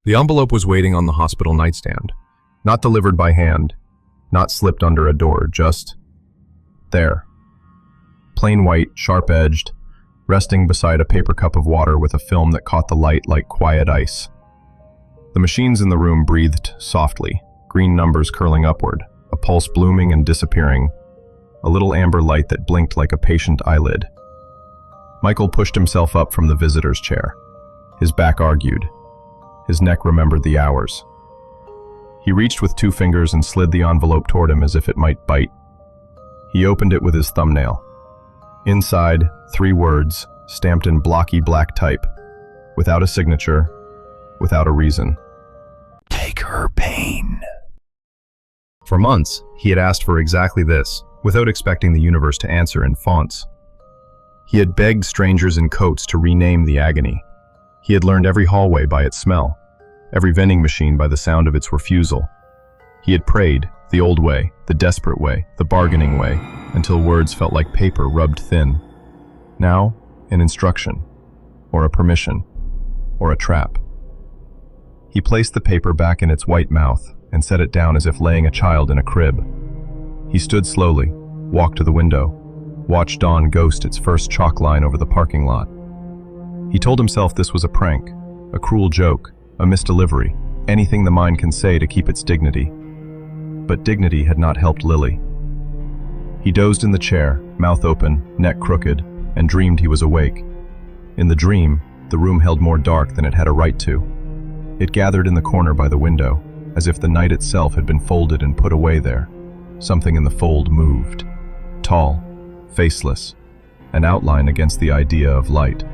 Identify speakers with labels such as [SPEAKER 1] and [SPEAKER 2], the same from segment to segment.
[SPEAKER 1] The envelope was waiting on the hospital nightstand, not delivered by hand, not slipped under a door, just there. Plain white, sharp-edged, resting beside a paper cup of water with a film that caught the light like quiet ice. The machines in the room breathed softly, green numbers curling upward, a pulse blooming and disappearing, a little amber light that blinked like a patient eyelid. Michael pushed himself up from the visitor's chair. His back argued. His neck remembered the hours. He reached with 2 fingers and slid the envelope toward him as if it might bite. He opened it with his thumbnail. Inside, 3 words, stamped in blocky black type, without a signature, without a reason.
[SPEAKER 2] Take her pain.
[SPEAKER 1] For months, he had asked for exactly this, without expecting the universe to answer in fonts. He had begged strangers in coats to rename the agony. He had learned every hallway by its smell, every vending machine by the sound of its refusal. He had prayed, the old way, the desperate way, the bargaining way, until words felt like paper rubbed thin. Now, an instruction, or a permission, or a trap. He placed the paper back in its white mouth and set it down as if laying a child in a crib. He stood slowly, walked to the window, watched dawn ghost its first chalk line over the parking lot. He told himself this was a prank, a cruel joke, a misdelivery, anything the mind can say to keep its dignity. But dignity had not helped Lily. He dozed in the chair, mouth open, neck crooked, and dreamed he was awake. In the dream, the room held more dark than it had a right to. It gathered in the corner by the window, as if the night itself had been folded and put away there. Something in the fold moved. Tall, faceless, an outline against the idea of light.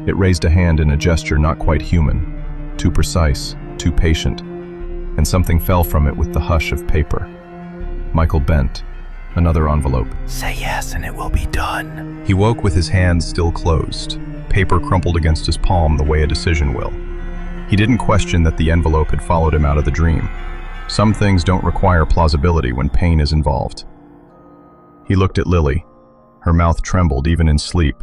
[SPEAKER 1] It raised a hand in a gesture not quite human, too precise, too patient, and something fell from it with the hush of paper. Michael bent. Another envelope.
[SPEAKER 2] Say yes and it will be done.
[SPEAKER 1] He woke with his hands still closed, paper crumpled against his palm the way a decision will. He didn't question that the envelope had followed him out of the dream. Some things don't require plausibility when pain is involved. He looked at Lily. Her mouth trembled even in sleep.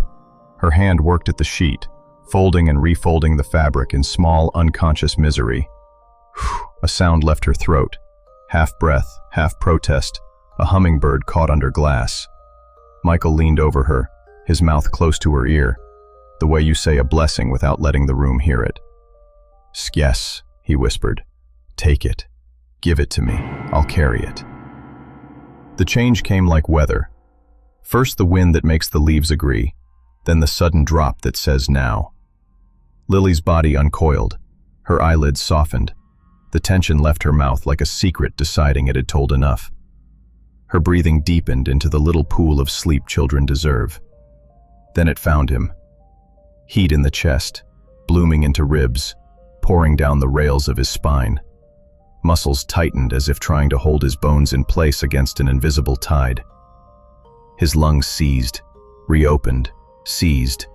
[SPEAKER 1] Her hand worked at the sheet, folding and refolding the fabric in small, unconscious misery. A sound left her throat, half breath, half protest, a hummingbird caught under glass. Michael leaned over her, his mouth close to her ear, the way you say a blessing without letting the room hear it. Yes, he whispered. Take it. Give it to me. I'll carry it. The change came like weather. First the wind that makes the leaves agree, then the sudden drop that says now. Lily's body uncoiled, her eyelids softened. The tension left her mouth like a secret deciding it had told enough. Her breathing deepened into the little pool of sleep children deserve. Then it found him. Heat in the chest, blooming into ribs, pouring down the rails of his spine. Muscles tightened as if trying to hold his bones in place against an invisible tide. His lungs seized, reopened, seized.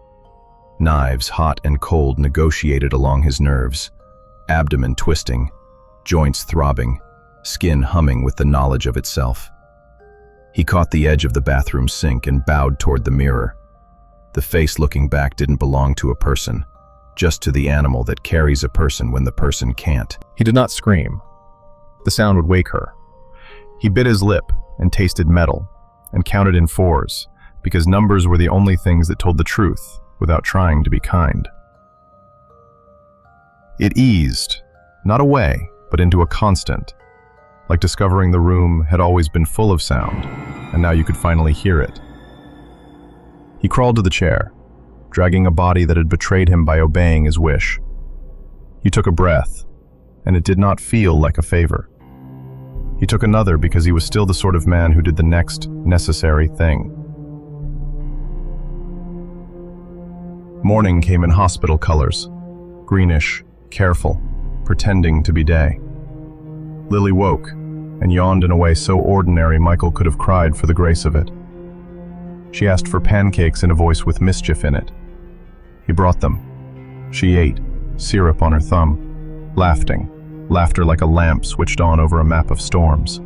[SPEAKER 1] Knives, hot and cold, negotiated along his nerves, abdomen twisting, joints throbbing, skin humming with the knowledge of itself. He caught the edge of the bathroom sink and bowed toward the mirror. The face looking back didn't belong to a person, just to the animal that carries a person when the person can't. He did not scream. The sound would wake her. He bit his lip and tasted metal and counted in 4s, because numbers were the only things that told the truth without trying to be kind. It eased, not away, but into a constant, like discovering the room had always been full of sound, and now you could finally hear it. He crawled to the chair, dragging a body that had betrayed him by obeying his wish. He took a breath, and it did not feel like a favor. He took another because he was still the sort of man who did the next necessary thing. Morning came in hospital colors, greenish, careful, pretending to be day. Lily woke and yawned in a way so ordinary Michael could have cried for the grace of it. She asked for pancakes in a voice with mischief in it. He brought them. She ate, syrup on her thumb, laughter like a lamp switched on over a map of storms.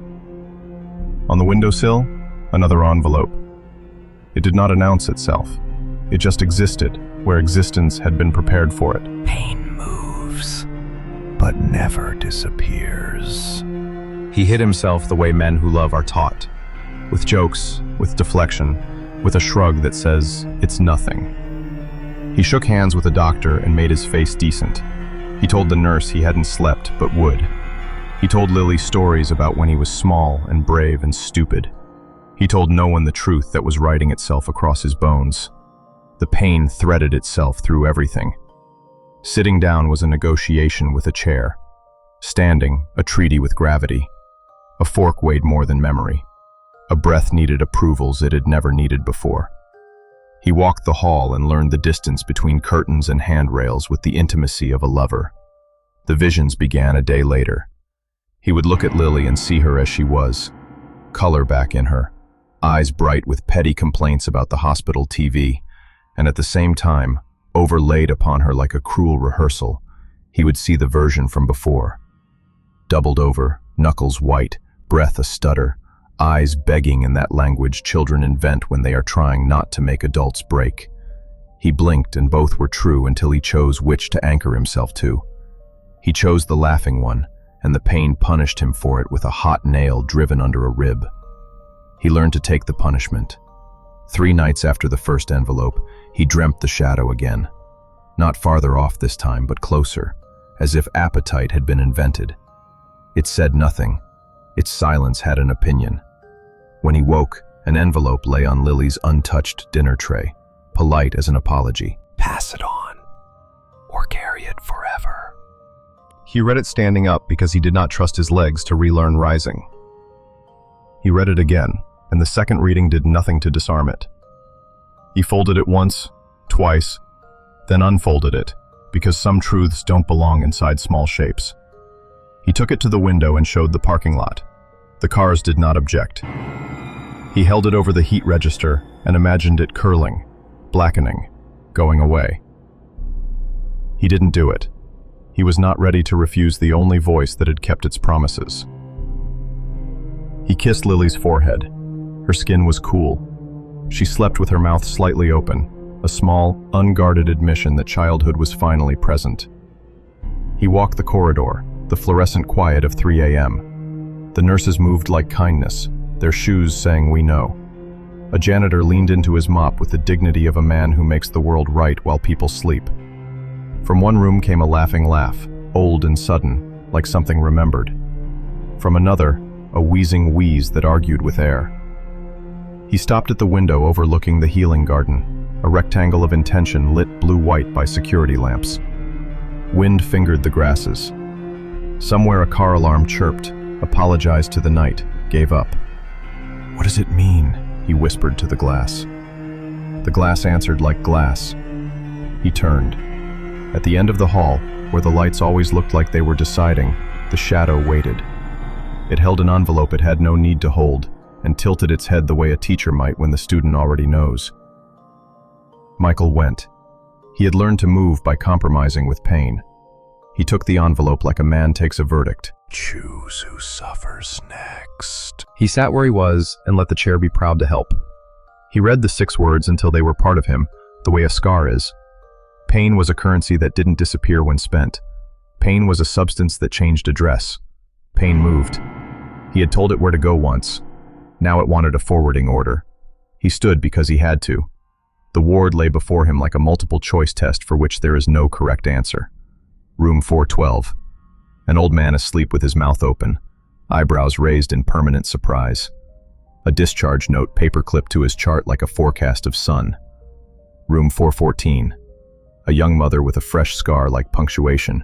[SPEAKER 1] On the windowsill, another envelope. It did not announce itself. It just existed, where existence had been prepared for it.
[SPEAKER 2] Pain moves, but never disappears.
[SPEAKER 1] He hid himself the way men who love are taught, with jokes, with deflection, with a shrug that says, "It's nothing." He shook hands with a doctor and made his face decent. He told the nurse he hadn't slept but would. He told Lily stories about when he was small and brave and stupid. He told no one the truth that was writing itself across his bones. The pain threaded itself through everything. Sitting down was a negotiation with a chair. Standing, a treaty with gravity. A fork weighed more than memory. A breath needed approvals it had never needed before. He walked the hall and learned the distance between curtains and handrails with the intimacy of a lover. The visions began a day later. He would look at Lily and see her as she was, color back in her, eyes bright with petty complaints about the hospital TV, and at the same time, overlaid upon her like a cruel rehearsal, he would see the version from before. Doubled over, knuckles white, breath a stutter, eyes begging in that language children invent when they are trying not to make adults break. He blinked and both were true until he chose which to anchor himself to. He chose the laughing one, and the pain punished him for it with a hot nail driven under a rib. He learned to take the punishment. 3 nights after the first envelope, he dreamt the shadow again. Not farther off this time, but closer, as if appetite had been invented. It said nothing. Its silence had an opinion. When he woke, an envelope lay on Lily's untouched dinner tray, polite as an apology.
[SPEAKER 2] Pass it on, or carry it forever.
[SPEAKER 1] He read it standing up because he did not trust his legs to relearn rising. He read it again, and the second reading did nothing to disarm it. He folded it once, twice, then unfolded it, because some truths don't belong inside small shapes. He took it to the window and showed the parking lot. The cars did not object. He held it over the heat register and imagined it curling, blackening, going away. He didn't do it. He was not ready to refuse the only voice that had kept its promises. He kissed Lily's forehead. Her skin was cool. She slept with her mouth slightly open, a small, unguarded admission that childhood was finally present. He walked the corridor, the fluorescent quiet of 3 a.m. The nurses moved like kindness, their shoes saying "we know." A janitor leaned into his mop with the dignity of a man who makes the world right while people sleep. From one room came a laughing laugh, old and sudden, like something remembered. From another, a wheezing wheeze that argued with air. He stopped at the window overlooking the healing garden, a rectangle of intention lit blue-white by security lamps. Wind fingered the grasses. Somewhere a car alarm chirped, apologized to the night, gave up. "What does it mean?" he whispered to the glass. The glass answered like glass. He turned. At the end of the hall, where the lights always looked like they were deciding, the shadow waited. It held an envelope it had no need to hold, and tilted its head the way a teacher might when the student already knows. Michael went. He had learned to move by compromising with pain. He took the envelope like a man takes a verdict.
[SPEAKER 2] Choose who suffers next.
[SPEAKER 1] He sat where he was and let the chair be proud to help. He read the 6 words until they were part of him, the way a scar is. Pain was a currency that didn't disappear when spent. Pain was a substance that changed address. Pain moved. He had told it where to go once. Now it wanted a forwarding order. He stood because he had to. The ward lay before him like a multiple-choice test for which there is no correct answer. Room 412. An old man asleep with his mouth open, eyebrows raised in permanent surprise. A discharge note paper-clipped to his chart like a forecast of sun. Room 414. A young mother with a fresh scar like punctuation.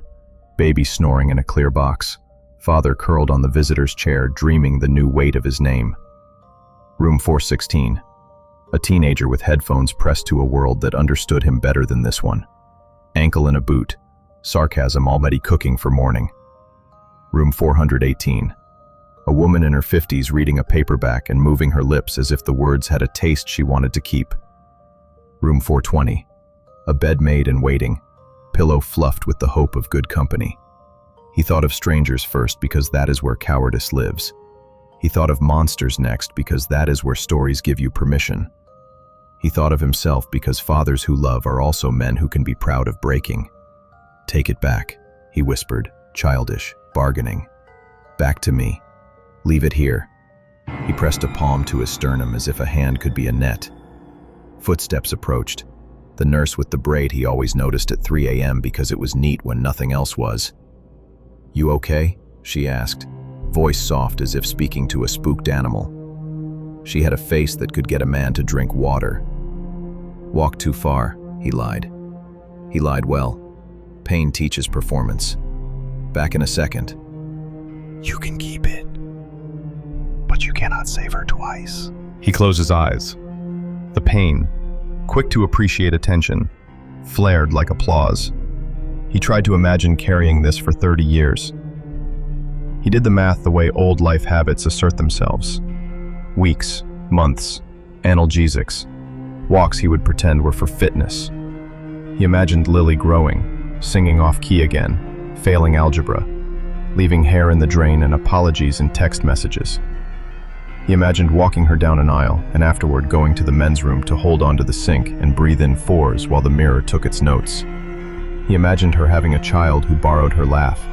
[SPEAKER 1] Baby snoring in a clear box. Father curled on the visitor's chair, dreaming the new weight of his name. Room 416. A teenager with headphones pressed to a world that understood him better than this one. Ankle in a boot. Sarcasm already cooking for morning. Room 418. A woman in her 50s reading a paperback and moving her lips as if the words had a taste she wanted to keep. Room 420. A bed made and waiting, pillow fluffed with the hope of good company. He thought of strangers first because that is where cowardice lives. He thought of monsters next because that is where stories give you permission. He thought of himself because fathers who love are also men who can be proud of breaking. "Take it back," he whispered, Childish, bargaining. Back to me. Leave it here. He pressed a palm to his sternum as if a hand could be a net. Footsteps approached. The nurse with the braid he always noticed at 3 a.m. because it was neat when nothing else was. "You okay?" she asked, voice soft as if speaking to a spooked animal. She had a face that could get a man to drink water. "Walked too far," he lied. He lied well. Pain teaches performance. "Back in a second."
[SPEAKER 2] You can keep it, but you cannot save her twice.
[SPEAKER 1] He closed his eyes. The pain, quick to appreciate attention, flared like applause. He tried to imagine carrying this for 30 years. He did the math the way old life habits assert themselves. Weeks, months, analgesics, walks he would pretend were for fitness. He imagined Lily growing, singing off key again, failing algebra, leaving hair in the drain and apologies in text messages. He imagined walking her down an aisle and afterward going to the men's room to hold onto the sink and breathe in fours while the mirror took its notes. He imagined her having a child who borrowed her laugh,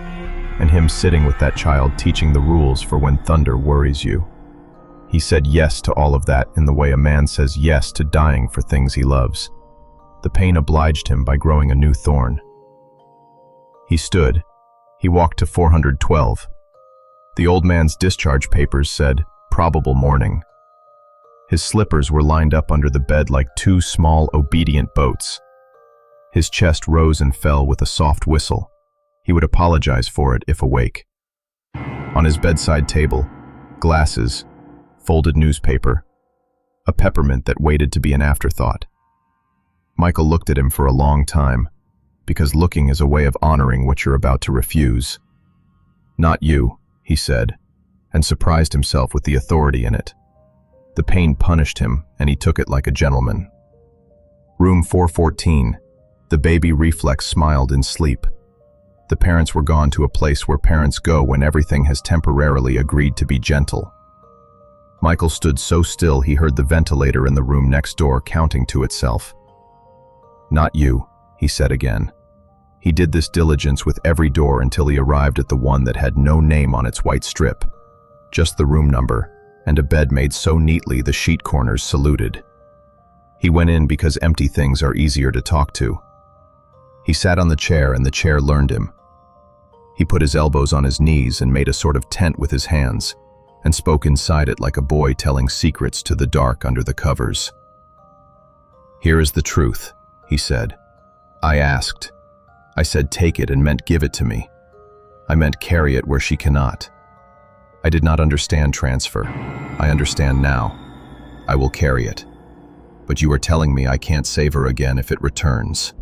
[SPEAKER 1] and him sitting with that child teaching the rules for when thunder worries you. He said yes to all of that in the way a man says yes to dying for things he loves. The pain obliged him by growing a new thorn. He stood. He walked to 412. The old man's discharge papers said, "Probable morning." His slippers were lined up under the bed like two small, obedient boats. His chest rose and fell with a soft whistle. He would apologize for it if awake. On his bedside table, glasses, folded newspaper, a peppermint that waited to be an afterthought. Michael looked at him for a long time, because looking is a way of honoring what you're about to refuse. "Not you," he said, and surprised himself with the authority in it. The pain punished him, and he took it like a gentleman. Room 414. The baby reflex smiled in sleep. The parents were gone to a place where parents go when everything has temporarily agreed to be gentle. Michael stood so still he heard the ventilator in the room next door counting to itself. "Not you," he said again. He did this diligence with every door until he arrived at the one that had no name on its white strip, just the room number, and a bed made so neatly the sheet corners saluted. He went in because empty things are easier to talk to. He sat on the chair and the chair learned him. He put his elbows on his knees and made a sort of tent with his hands, and spoke inside it like a boy telling secrets to the dark under the covers. "Here is the truth," he said. "I asked. I said take it and meant give it to me. I meant carry it where she cannot. I did not understand transfer. I understand now. I will carry it. But you are telling me I can't save her again if it returns."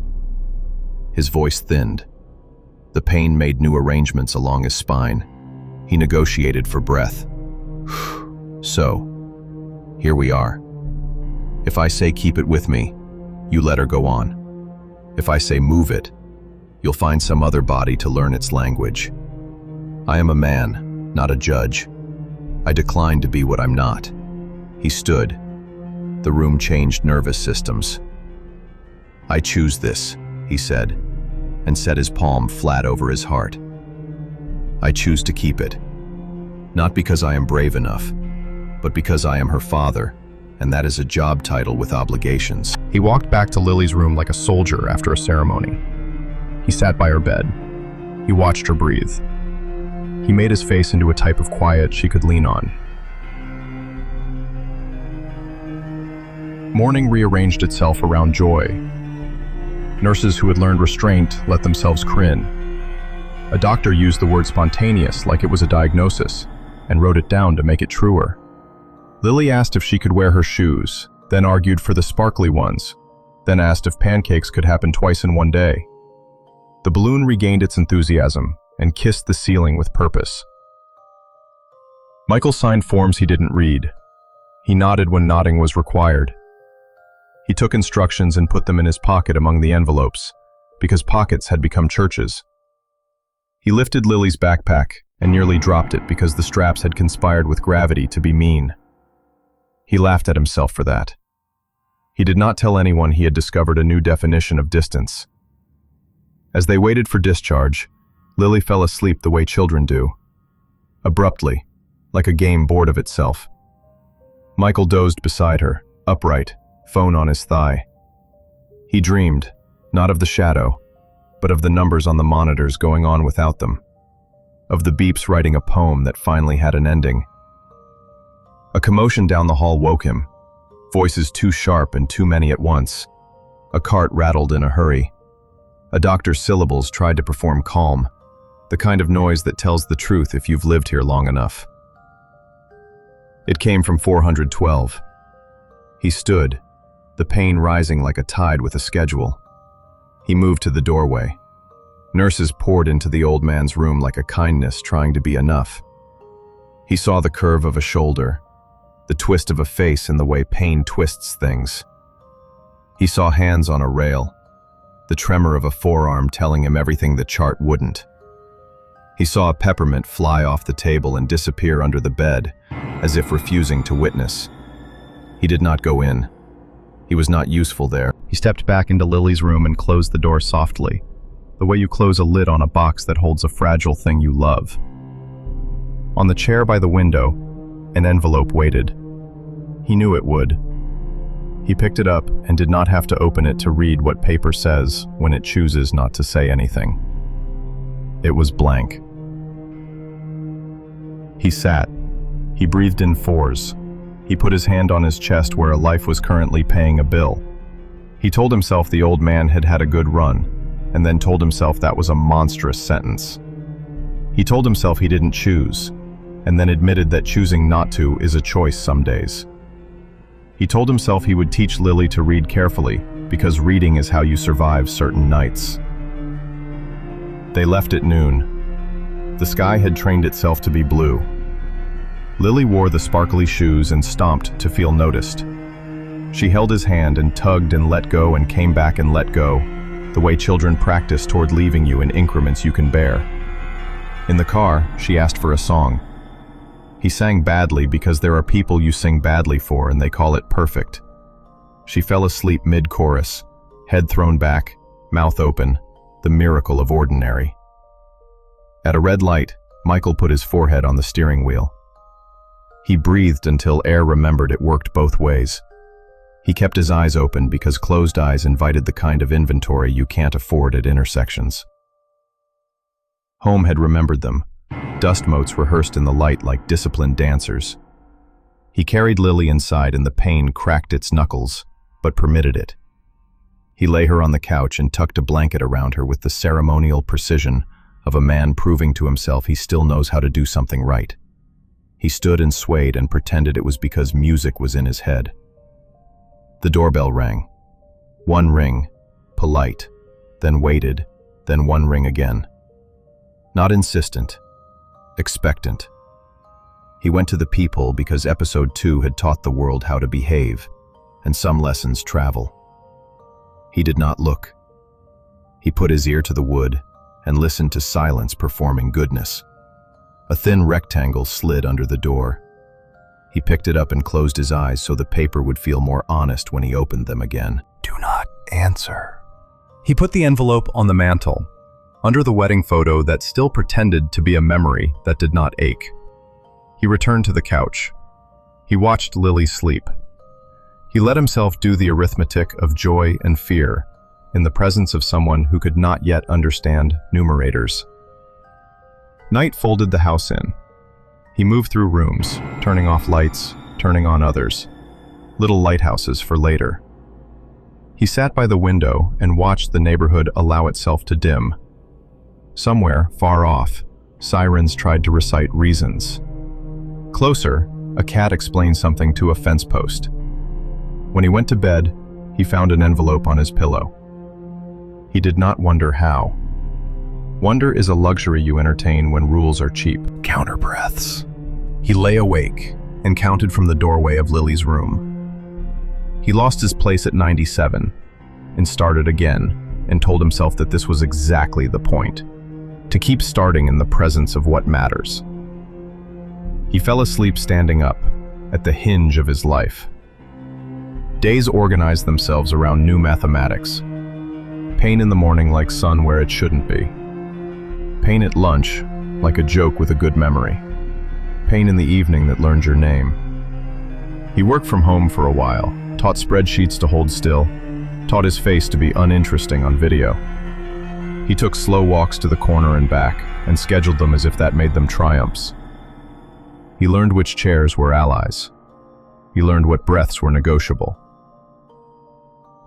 [SPEAKER 1] His voice thinned. The pain made new arrangements along his spine. He negotiated for breath. "So, here we are. If I say keep it with me, you let her go on. If I say move it, you'll find some other body to learn its language. I am a man, not a judge. I decline to be what I'm not." He stood. The room changed nervous systems. "I choose this," he said, and set his palm flat over his heart. "I choose to keep it. Not because I am brave enough, but because I am her father, and that is a job title with obligations." He walked back to Lily's room like a soldier after a ceremony. He sat by her bed. He watched her breathe. He made his face into a type of quiet she could lean on. Morning rearranged itself around joy. Nurses who had learned restraint let themselves grin. A doctor used the word spontaneous like it was a diagnosis, and wrote it down to make it truer. Lily asked if she could wear her shoes, then argued for the sparkly ones, then asked if pancakes could happen twice in one day. The balloon regained its enthusiasm and kissed the ceiling with purpose. Michael signed forms he didn't read. He nodded when nodding was required. He took instructions and put them in his pocket among the envelopes, because pockets had become churches. He lifted Lily's backpack and nearly dropped it because the straps had conspired with gravity to be mean. He laughed at himself for that. He did not tell anyone he had discovered a new definition of distance. As they waited for discharge, Lily fell asleep the way children do. Abruptly, like a game bored of itself. Michael dozed beside her, upright, phone on his thigh. He dreamed, not of the shadow, but of the numbers on the monitors going on without them. Of the beeps writing a poem that finally had an ending. A commotion down the hall woke him. Voices too sharp and too many at once. A cart rattled in a hurry. A doctor's syllables tried to perform calm, the kind of noise that tells the truth if you've lived here long enough. It came from 412. He stood, the pain rising like a tide with a schedule. He moved to the doorway. Nurses poured into the old man's room like a kindness trying to be enough. He saw the curve of a shoulder, the twist of a face in the way pain twists things. He saw hands on a rail, the tremor of a forearm telling him everything the chart wouldn't. He saw a peppermint fly off the table and disappear under the bed, as if refusing to witness. He did not go in. He was not useful there. He stepped back into Lily's room and closed the door softly, the way you close a lid on a box that holds a fragile thing you love. On the chair by the window, an envelope waited. He knew it would. He picked it up and did not have to open it to read what paper says when it chooses not to say anything. It was blank. He sat. He breathed in fours. He put his hand on his chest where a life was currently paying a bill. He told himself the old man had had a good run, and then told himself that was a monstrous sentence. He told himself he didn't choose, and then admitted that choosing not to is a choice some days. He told himself he would teach Lily to read carefully, because reading is how you survive certain nights. They left at noon. The sky had trained itself to be blue. Lily wore the sparkly shoes and stomped to feel noticed. She held his hand and tugged and let go and came back and let go, the way children practice toward leaving you in increments you can bear. In the car, she asked for a song. He sang badly because there are people you sing badly for and they call it perfect. She fell asleep mid-chorus, head thrown back, mouth open, the miracle of ordinary. At a red light, Michael put his forehead on the steering wheel. He breathed until air remembered it worked both ways. He kept his eyes open because closed eyes invited the kind of inventory you can't afford at intersections. Home had remembered them. Dust motes rehearsed in the light like disciplined dancers. He carried Lily inside and the pain cracked its knuckles, but permitted it. He lay her on the couch and tucked a blanket around her with the ceremonial precision of a man proving to himself he still knows how to do something right. He stood and swayed and pretended it was because music was in his head. The doorbell rang. One ring, polite, then waited, then one ring again. Not insistent, expectant. He went to the peephole because episode 2 had taught the world how to behave, and some lessons travel. He did not look. He put his ear to the wood and listened to silence performing goodness. A thin rectangle slid under the door. He picked it up and closed his eyes so the paper would feel more honest when he opened them again.
[SPEAKER 2] Do not answer.
[SPEAKER 1] He put the envelope on the mantel, under the wedding photo that still pretended to be a memory that did not ache. He returned to the couch. He watched Lily sleep. He let himself do the arithmetic of joy and fear in the presence of someone who could not yet understand numerators. Night folded the house in. He moved through rooms, turning off lights, turning on others. Little lighthouses for later. He sat by the window and watched the neighborhood allow itself to dim. Somewhere, far off, sirens tried to recite reasons. Closer, a cat explained something to a fence post. When he went to bed, he found an envelope on his pillow. He did not wonder how. Wonder is a luxury you entertain when rules are cheap.
[SPEAKER 2] Counter breaths.
[SPEAKER 1] He lay awake and counted from the doorway of Lily's room. He lost his place at 97 and started again and told himself that this was exactly the point, to keep starting in the presence of what matters. He fell asleep standing up, at the hinge of his life. Days organized themselves around new mathematics. Pain in the morning like sun where it shouldn't be. Pain at lunch, like a joke with a good memory. Pain in the evening that learned your name. He worked from home for a while, taught spreadsheets to hold still, taught his face to be uninteresting on video. He took slow walks to the corner and back, and scheduled them as if that made them triumphs. He learned which chairs were allies. He learned what breaths were negotiable.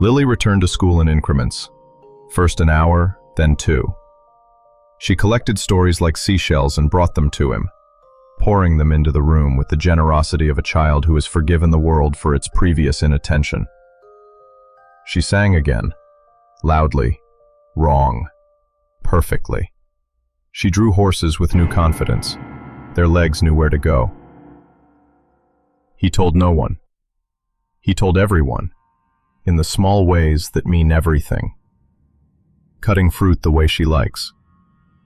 [SPEAKER 1] Lily returned to school in increments. First an hour, then 2. She collected stories like seashells and brought them to him, pouring them into the room with the generosity of a child who has forgiven the world for its previous inattention. She sang again, loudly, wrong, perfectly. She drew horses with new confidence. Their legs knew where to go. He told no one. He told everyone, in the small ways that mean everything. Cutting fruit the way she likes,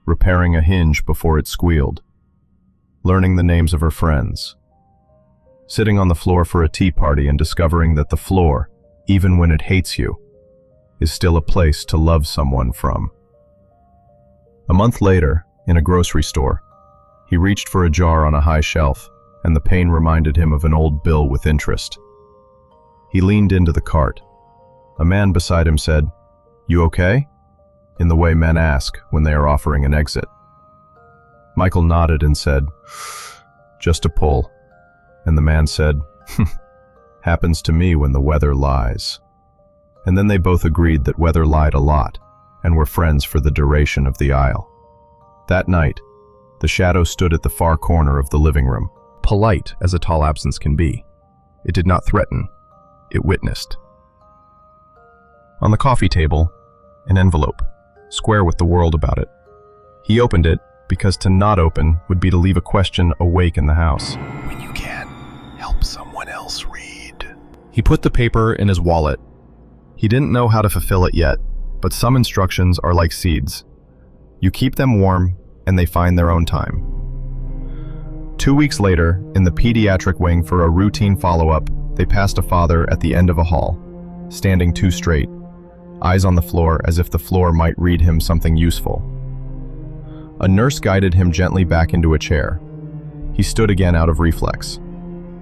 [SPEAKER 1] repairing a hinge before it squealed, learning the names of her friends, sitting on the floor for a tea party and discovering that the floor, even when it hates you, is still a place to love someone from. A month later, in a grocery store, he reached for a jar on a high shelf, and the pain reminded him of an old bill with interest. He leaned into the cart. A man beside him said, "You okay?" in the way men ask when they are offering an exit. Michael nodded and said, "Just a pull." And the man said, "Happens to me when the weather lies." And then they both agreed that weather lied a lot, and were friends for the duration of the aisle. That night, the shadow stood at the far corner of the living room, polite as a tall absence can be. It did not threaten, it witnessed. On the coffee table, an envelope, square with the world about it. He opened it because to not open would be to leave a question awake in the house.
[SPEAKER 2] When you can, help someone else read.
[SPEAKER 1] He put the paper in his wallet. He didn't know how to fulfill it yet, but some instructions are like seeds. You keep them warm, and they find their own time. 2 weeks later, in the pediatric wing for a routine follow-up, they passed a father at the end of a hall, standing too straight, eyes on the floor as if the floor might read him something useful. A nurse guided him gently back into a chair. He stood again out of reflex.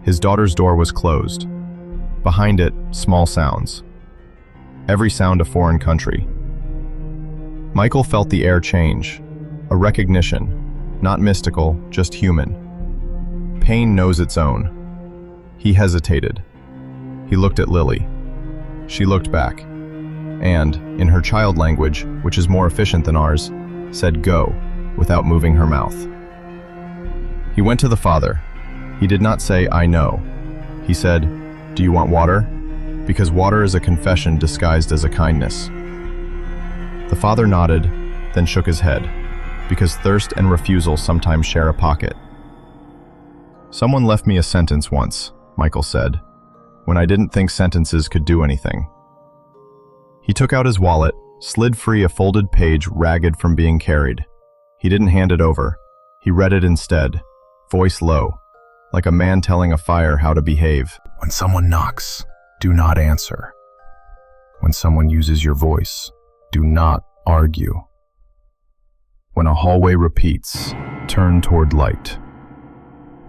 [SPEAKER 1] His daughter's door was closed. Behind it, small sounds. Every sound a foreign country. Michael felt the air change. A recognition, not mystical, just human. Pain knows its own. He hesitated. He looked at Lily. She looked back, and, in her child language, which is more efficient than ours, said go, without moving her mouth. He went to the father. He did not say, "I know." He said, "Do you want water?" Because water is a confession disguised as a kindness. The father nodded, then shook his head, because thirst and refusal sometimes share a pocket. "Someone left me a sentence once," Michael said, "when I didn't think sentences could do anything." He took out his wallet, slid free a folded page ragged from being carried. He didn't hand it over. He read it instead, voice low, like a man telling a fire how to behave.
[SPEAKER 2] When someone knocks, do not answer.
[SPEAKER 1] When someone uses your voice, do not argue. When a hallway repeats, turn toward light.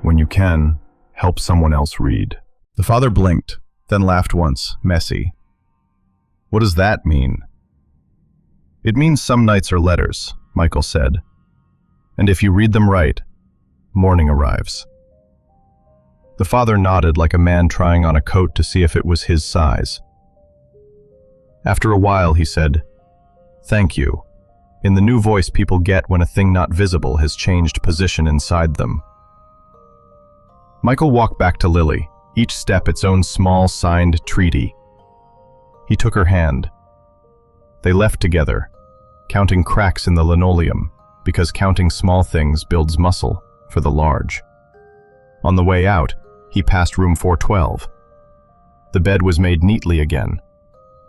[SPEAKER 1] When you can, help someone else read. The father blinked, then laughed once, messy. "What does that mean?" "It means some nights are letters," Michael said. "And if you read them right, morning arrives." The father nodded like a man trying on a coat to see if it was his size. After a while, he said, "Thank you," in the new voice people get when a thing not visible has changed position inside them. Michael walked back to Lily, each step its own small signed treaty. He took her hand. They left together, counting cracks in the linoleum, because counting small things builds muscle for the large. On the way out, he passed room 412. The bed was made neatly again.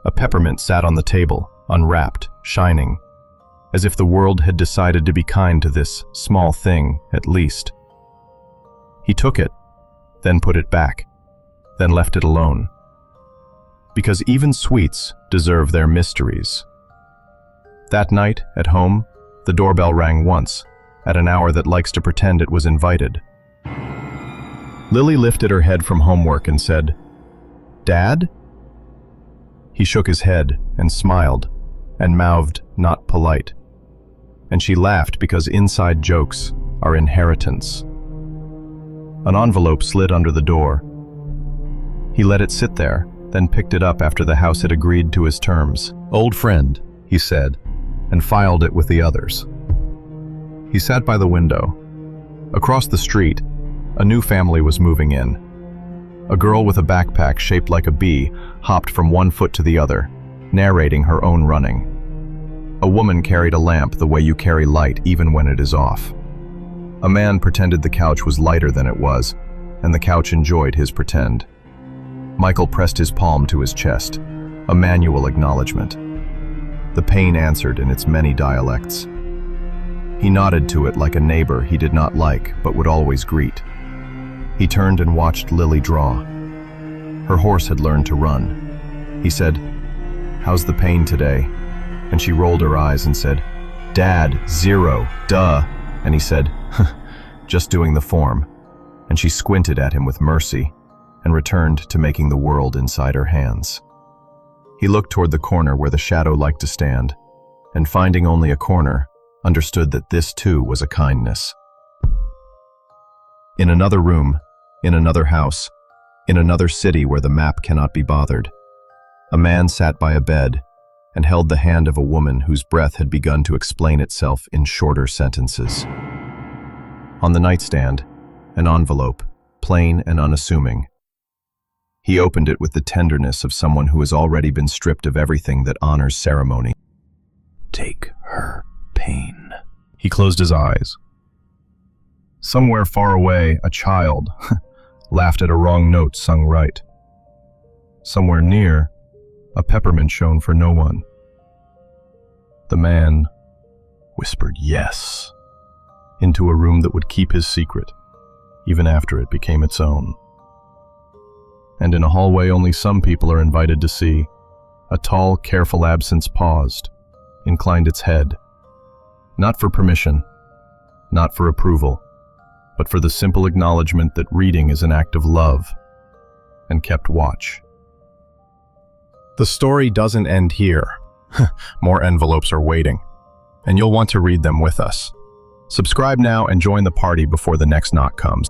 [SPEAKER 1] A peppermint sat on the table, unwrapped, shining, as if the world had decided to be kind to this small thing, at least. He took it, then put it back, then left it alone. Because even sweets deserve their mysteries. That night, at home, The doorbell rang once, at an hour that likes to pretend it was invited. Lily lifted her head from homework and said, "Dad?" He shook his head and smiled, and mouthed, "Not polite." And she laughed because inside jokes are inheritance. An envelope slid under the door. He let it sit there, then picked it up after the house had agreed to his terms. "Old friend," he said, and filed it with the others. He sat by the window. Across the street, a new family was moving in. A girl with a backpack shaped like a bee hopped from one foot to the other, narrating her own running. A woman carried a lamp the way you carry light even when it is off. A man pretended the couch was lighter than it was, and the couch enjoyed his pretend. Michael pressed his palm to his chest, a manual acknowledgement. The pain answered in its many dialects. He nodded to it like a neighbor he did not like but would always greet. He turned and watched Lily draw. Her horse had learned to run. He said, "How's the pain today?" And she rolled her eyes and said, "Dad, 0, duh." And he said, "Just doing the form." And she squinted at him with mercy and returned to making the world inside her hands. He looked toward the corner where the shadow liked to stand, and finding only a corner, understood that this too was a kindness. In another room, in another house, in another city where the map cannot be bothered, a man sat by a bed and held the hand of a woman whose breath had begun to explain itself in shorter sentences. On the nightstand, an envelope, plain and unassuming. He opened it with the tenderness of someone who has already been stripped of everything that honors ceremony.
[SPEAKER 2] Take her pain.
[SPEAKER 1] He closed his eyes. Somewhere far away, a child laughed at a wrong note sung right. Somewhere near, a peppermint shone for no one. The man whispered yes into a room that would keep his secret, even after it became its own. And in a hallway only some people are invited to see, a tall, careful absence paused, inclined its head, not for permission, not for approval, but for the simple acknowledgement that reading is an act of love, and kept watch. The story doesn't end here. More envelopes are waiting, and you'll want to read them with us. Subscribe now and join the party before the next knock comes.